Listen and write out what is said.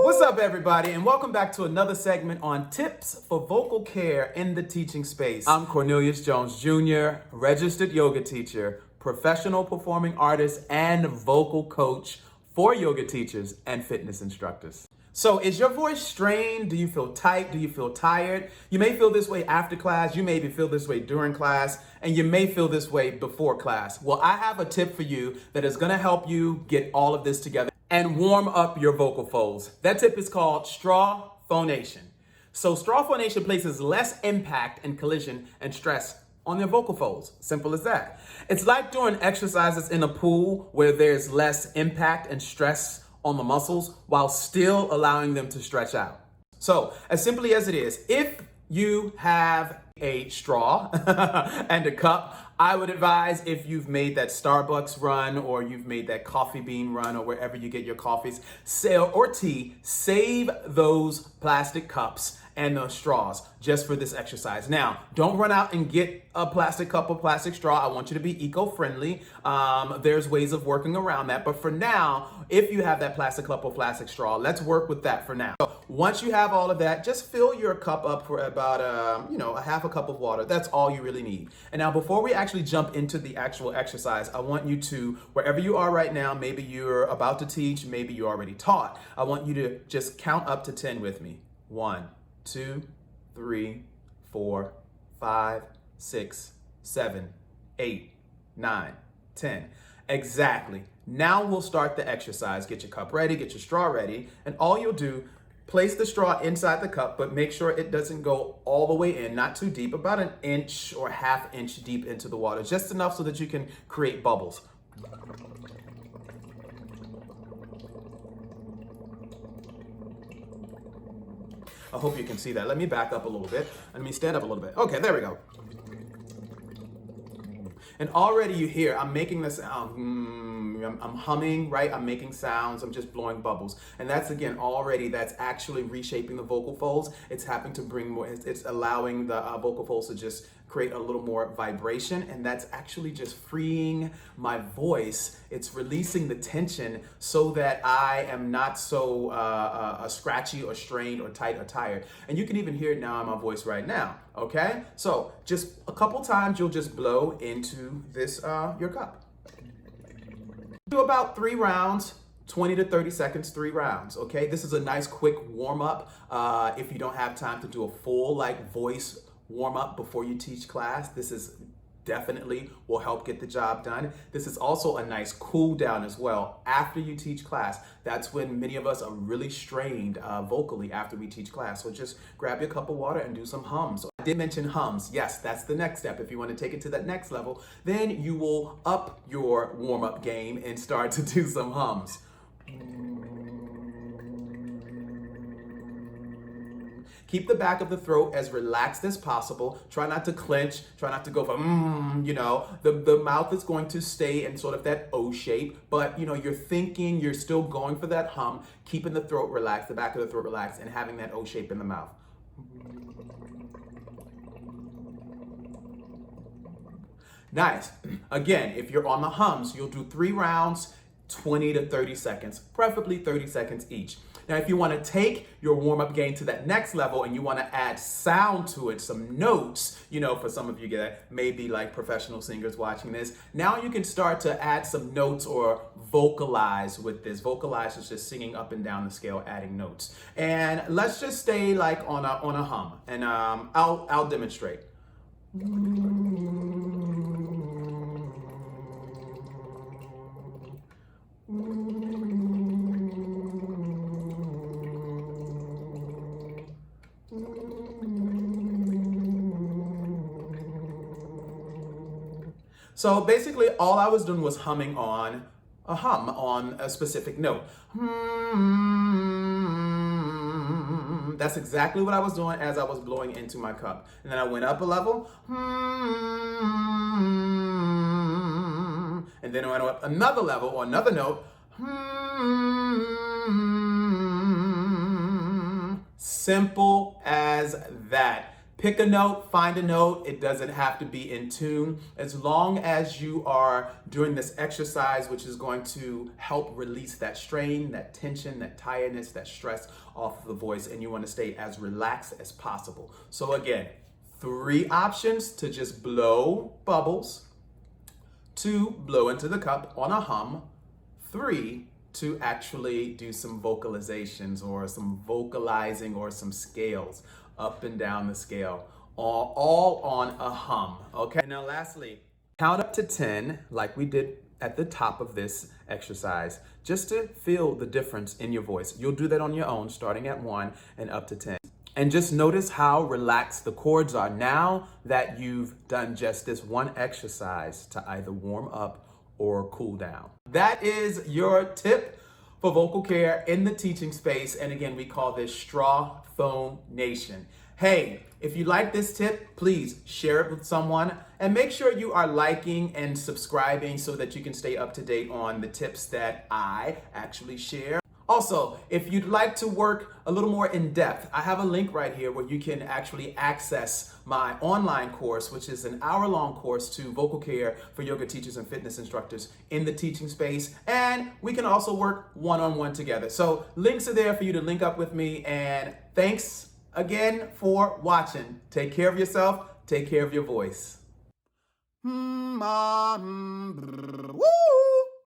What's up, everybody, and welcome back to another segment on tips for vocal care in the teaching space. I'm Cornelius Jones Jr., registered yoga teacher, professional performing artist, and vocal coach for yoga teachers and fitness instructors. So is your voice strained? Do you feel tight? Do you feel tired? You may feel this way after class. You maybe feel this way during class, and you may feel this way before class. Well, I have a tip for you that is gonna help you get all of this together and warm up your vocal folds. That tip is called straw phonation. So straw phonation places less impact and collision and stress on your vocal folds. Simple as that. It's like doing exercises in a pool where there's less impact and stress on the muscles while still allowing them to stretch out. So as simply as it is, if you have a straw and a cup, I would advise, if you've made that Starbucks run or you've made that coffee bean run or wherever you get your coffees or tea, save those plastic cups and those straws just for this exercise. Now, don't run out and get a plastic cup or plastic straw. I want you to be eco-friendly. There's ways of working around that. But for now, if you have that plastic cup or plastic straw, let's work with that for now. So once you have all of that, just fill your cup up for about a half a cup of water. That's all you really need. And now, before we actually jump into the actual exercise, I want you to, wherever you are right now, maybe you're about to teach, maybe you already taught, I want you to just count up to 10 with me. 1, 2, 3, 4, 5, 6, 7, 8, 9, 10. Exactly. Now we'll start the exercise. Get your cup ready, get your straw ready, and all you'll do, place the straw inside the cup, but make sure it doesn't go all the way in, not too deep, about an inch or half inch deep into the water, just enough so that you can create bubbles. I hope you can see that. Let me back up a little bit. Let me stand up a little bit. Okay, there we go. And already you hear, I'm making this sound, I'm humming, right? I'm making sounds, I'm just blowing bubbles. And that's, again, already, that's actually reshaping the vocal folds. It's happening to bring more, it's allowing the vocal folds to just create a little more vibration, and that's actually just freeing my voice. It's releasing the tension so that I am not so scratchy or strained or tight or tired. And you can even hear it now in my voice right now, okay? So just a couple times, you'll just blow into this, your cup. Do about 3 rounds, 20 to 30 seconds, 3 rounds, okay? This is a nice quick warm up. If you don't have time to do a full voice warm up before you teach class, this is definitely will help get the job done. This is also a nice cool down as well after you teach class. That's when many of us are really strained vocally after we teach class. So just grab your cup of water and do some hums. I did mention hums. Yes, that's the next step. If you want to take it to that next level, then you will up your warm up game and start to do some hums. Keep the back of the throat as relaxed as possible. Try not to clench. Try not to go for, The mouth is going to stay in sort of that O shape, but, you're thinking, you're still going for that hum, keeping the throat relaxed, the back of the throat relaxed, and having that O shape in the mouth. Nice. Again, if you're on the hums, you'll do 3 rounds, 20 to 30 seconds, preferably 30 seconds each. Now, if you want to take your warm-up game to that next level and you want to add sound to it, some notes, for some of you that may be like professional singers watching this, now you can start to add some notes or vocalize with this. Vocalize is just singing up and down the scale, adding notes. And let's just stay on a hum, and I'll demonstrate. So basically, all I was doing was humming on a specific note. That's exactly what I was doing as I was blowing into my cup. And then I went up a level. And then I went up another level or another note. Simple as that. Pick a note, find a note. It doesn't have to be in tune. As long as you are doing this exercise, which is going to help release that strain, that tension, that tiredness, that stress off of the voice, and you want to stay as relaxed as possible. So again, 3 options to just blow bubbles, 2, blow into the cup on a hum, 3, to actually do some vocalizations or some vocalizing or some scales up and down the scale, all on a hum, okay? Now lastly, count up to 10 like we did at the top of this exercise, just to feel the difference in your voice. You'll do that on your own, starting at 1 and up to 10. And just notice how relaxed the cords are now that you've done just this one exercise to either warm up or cool down. That is your tip for vocal care in the teaching space. And again, we call this straw phonation. Hey, if you like this tip, please share it with someone and make sure you are liking and subscribing so that you can stay up to date on the tips that I actually share. Also, if you'd like to work a little more in depth, I have a link right here where you can actually access my online course, which is an hour-long course to vocal care for yoga teachers and fitness instructors in the teaching space. And we can also work one-on-one together. So links are there for you to link up with me. And thanks again for watching. Take care of yourself. Take care of your voice. Woo!